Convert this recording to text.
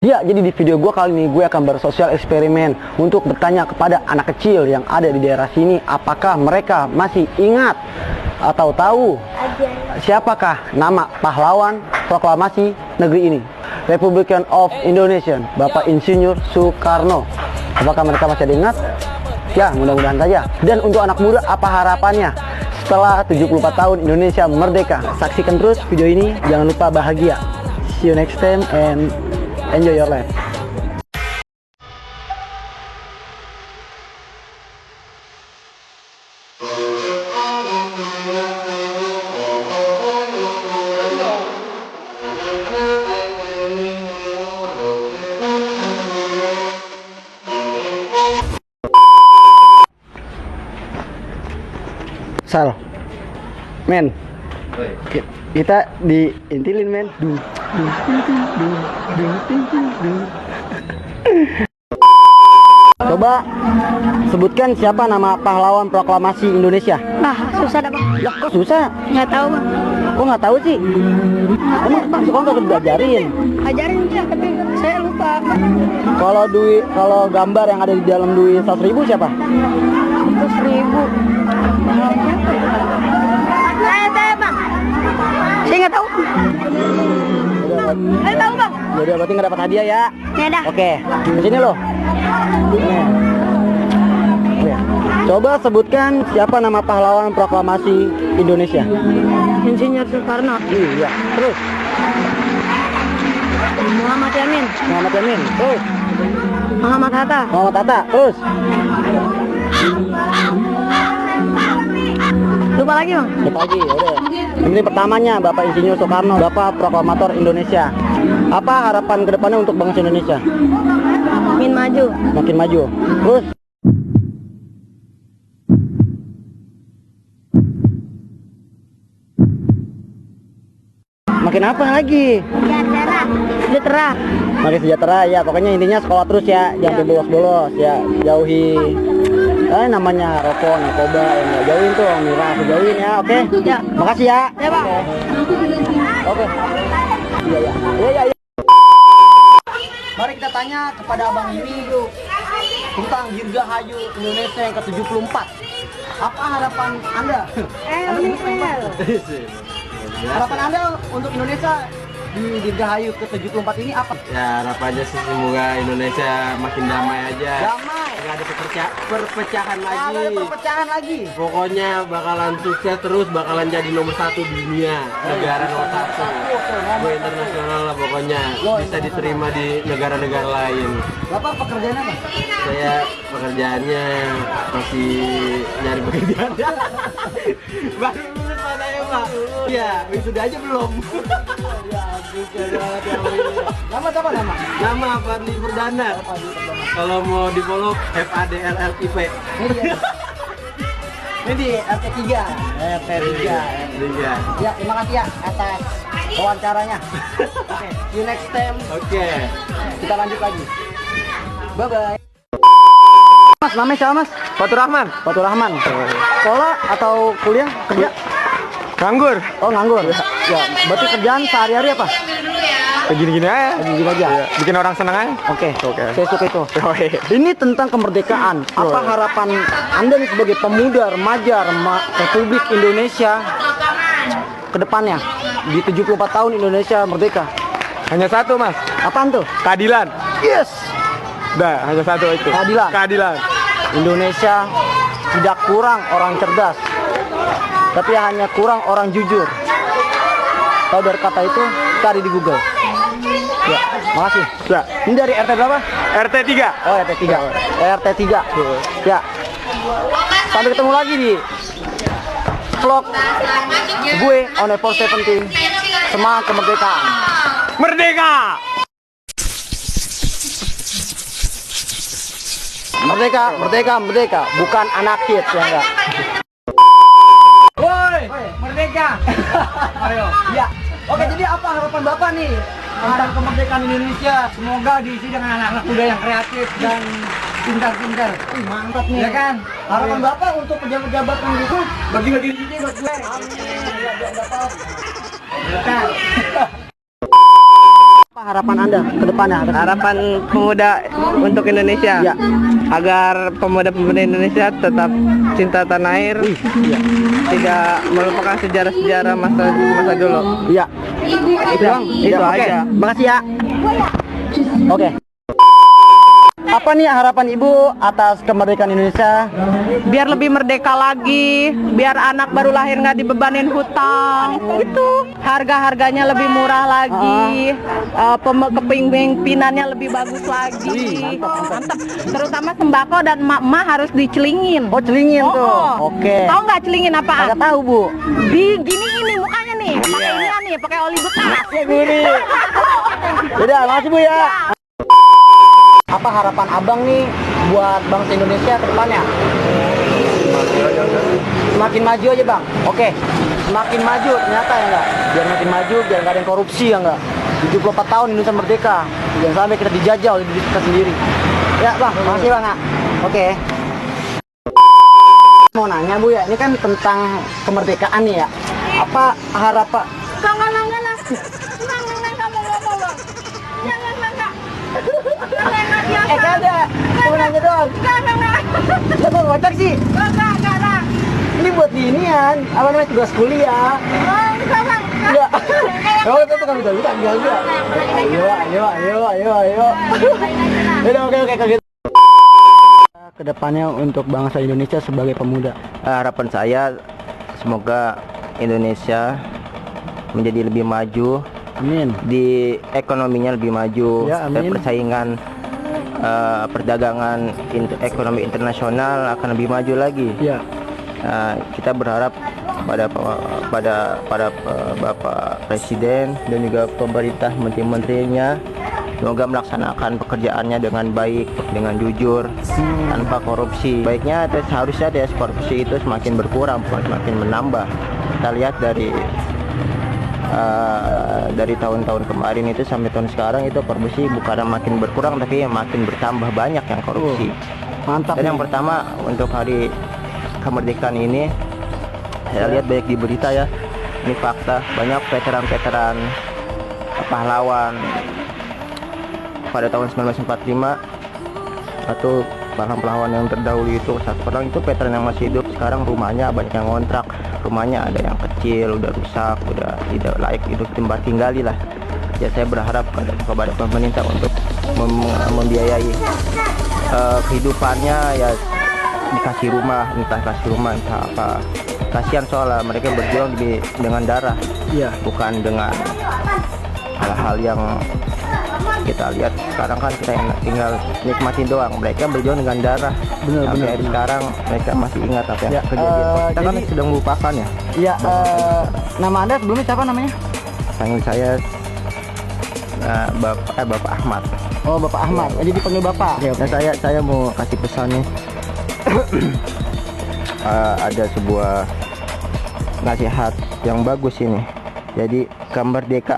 Ya, jadi di video gue kali ini gue akan bersosial eksperimen untuk bertanya kepada anak kecil yang ada di daerah sini, apakah mereka masih ingat atau tahu siapakah nama pahlawan proklamasi negeri ini, Republic of Indonesia, Bapak Insinyur Soekarno. Apakah mereka masih ada ingat? Ya, mudah-mudahan saja. Dan untuk anak muda, apa harapannya setelah 74 tahun Indonesia merdeka? Saksikan terus video ini, jangan lupa bahagia. See you next time and enjoy your life. Sal, men, kita diintilin, men. Coba sebutkan siapa nama pahlawan proklamasi Indonesia. Nah, susah dah bang. Ya, kok susah? Nggak tahu bang. Kok nggak tahu sih? Emang sekolah nggak diajarin? Ajarin dia, tapi saya lupa. Kalau gambar yang ada di dalam duit 100.000 siapa? 100.000. Saya bang. Saya nggak tahu. Saya tahu bang. Jadi berarti nggak dapat hadiah ya? Ya dah. Oke, di sini loh. Oke. Coba sebutkan siapa nama pahlawan proklamasi Indonesia. Insinyur Soekarno. Iya. Terus Muhammad Yamin. Muhammad Yamin. Terus Muhammad Hatta. Muhammad Hatta. Terus Lupa lagi bang. siapa lagi? Udah. Ini pertamanya Bapak Insinyur Soekarno, Bapak Proklamator Indonesia. Apa harapan kedepannya untuk bangsa Indonesia? Makin maju. Makin maju. Terus makin apa lagi? Sejahtera. Makin sejahtera ya. Pokoknya intinya sekolah terus ya. Jangan bolos-bolos ya. Jauhi namanya rokok, narkoba, yang nggak jauhin tuh, miras jauhin ya. Oke. Ya. Makasih ya. Ya bang. Oke. Iya ya. Iya ya. Mari kita tanya kepada Abang ini tentang Dirgahayu Indonesia yang ke-74. Apa harapan Anda? Harapan Anda untuk Indonesia di Dirgahayu ke-74 ini apa? Ya harapannya sih semoga Indonesia makin damai aja. Damai. Nggak ada perpecahan Nggak ada lagi. perpecahan lagi. Pokoknya bakalan sukses terus, bakalan jadi nomor 1 di dunia, negara nomor 1. Go internasional lah pokoknya, bisa diterima di negara-negara lain. Bapak pekerjaannya apa? Saya pekerjaannya masih nyari pekerjaan. Baru lulus Pak saya Pak. Iya, wisuda aja belum. Nama siapa nama? Nama Fadli Perdana. Kalau mau di follow FADLLIP. Ini di RT3. RT3. Ya, terima kasih ya atas wawancaranya. Oke, see you next time. Oke. Kita lanjut lagi. Bye bye. Mas, namanya siapa Mas? Fatur Rahman. Fatur Rahman. Sekolah atau kuliah? Kerja? Nganggur. Oh, nganggur. Ya, berarti kerjaan sehari-hari apa? Gini-gini aja. Gini aja. Bikin orang senang aja. Oke. Oke. Saya suka itu. Ini tentang kemerdekaan. Apa harapan Anda nih sebagai pemuda remaja Republik Indonesia ke depannya di 74 tahun Indonesia merdeka? Hanya satu Mas. Apaan tuh? Keadilan. Yes. Dah, hanya satu itu. Keadilan. Keadilan. Indonesia tidak kurang orang cerdas, tapi hanya kurang orang jujur. Tahu dari kata itu? Cari di Google. Ya, makasih. Ya. Ini dari RT berapa? RT 3. Oh, RT3. RT3. Ya. Sampai ketemu lagi di vlog gue on Apple 17. Semangat kemerdekaan. Merdeka. Merdeka, merdeka, merdeka. Bukan anak kids ya enggak. Woi, merdeka. Ayo. Ya. Oke, jadi apa harapan Bapak nih tentang kemerdekaan Indonesia? Semoga diisi dengan anak-anak muda yang kreatif dan pintar-pintar. Mantap nih. Ya kan? Harapan Bapak untuk pejabat-pejabat yang gitu bagi-bagi sini buat gue. Amin. Ya, biar dapat. Harapan Anda ke depannya? Harapan pemuda untuk Indonesia Ya. agar pemuda-pemuda Indonesia tetap cinta tanah air, tidak melupakan sejarah-sejarah masa dulu. Iya. Itu Ya, oke. aja. Makasih ya. Oke. Apa nih harapan Ibu atas kemerdekaan Indonesia? Biar lebih merdeka lagi, biar anak baru lahir nggak dibebanin hutang, gitu. Harga-harganya lebih murah lagi, kepemimpinannya lebih bagus lagi. Mantap. Terutama sembako dan emak-emak harus dicelingin. Oh, celingin tuh. Oke. Tahu nggak celingin apaan? Nggak tahu, Bu. Di gini ini mukanya nih, pakai ini nih, pakai oli bekas. Ya, Guri. Udah, makasih Bu ya. Apa harapan Abang nih buat bangsa Indonesia ke depannya? Semakin maju aja Bang. Oke. Semakin maju ternyata ya enggak? Biar makin maju, biar nggak ada yang korupsi ya enggak? 74 tahun Indonesia merdeka. Jangan sampai kita dijajah oleh diri kita sendiri. Ya Bang, makasih Bang ya. Oke. Mau nanya Bu ya, ini kan tentang kemerdekaan nih ya. Apa harapan kagak, mau nanya doang. Lo kok ngocak sih? Ini buat inian, apa namanya, tugas kuliah. Enggak. Oh, itu kan udah enggak. Ayo. Udah, oke kalau gitu. Kedepannya untuk bangsa Indonesia sebagai pemuda. Harapan saya semoga Indonesia menjadi lebih maju, Amin. di ekonominya lebih maju, Ya, amin. persaingan perdagangan ekonomi internasional akan lebih maju lagi. Ya. Kita berharap pada Bapak Presiden dan juga pemerintah menteri-menterinya semoga melaksanakan pekerjaannya dengan baik, dengan jujur, tanpa korupsi. Baiknya seharusnya korupsi itu semakin berkurang, bukan semakin menambah. Kita lihat dari tahun-tahun kemarin itu sampai tahun sekarang itu korupsi bukan makin berkurang tapi makin bertambah banyak yang korupsi. Mantap. Dan yang pertama untuk hari kemerdekaan ini saya lihat banyak di berita ya, ini fakta, banyak veteran-veteran pahlawan pada tahun 1945 atau pahlawan yang terdahulu itu saat perang itu veteran yang masih hidup sekarang rumahnya banyak yang ngontrak, rumahnya ada yang kecil, udah rusak, udah tidak layak hidup tempat tinggali lah. Ya saya berharap kepada pemerintah untuk membiayai kehidupannya, ya dikasih rumah, entah apa. Kasihan soalnya mereka berjuang dengan darah, Iya. bukan dengan hal-hal yang kita lihat sekarang kan kita tinggal nikmatin doang. Mereka berjuang dengan darah. Sampai hari sekarang mereka masih ingat apa yang kejadian. Kita kan jadi- sudah melupakan ya. Iya, nama Anda sebelumnya siapa namanya? Panggil saya Bapak Ahmad. Oh, Bapak Ahmad. Jadi dipanggil Bapak. Nah, saya mau kasih pesan nih. Ada sebuah nasihat yang bagus ini. Jadi kemerdekaan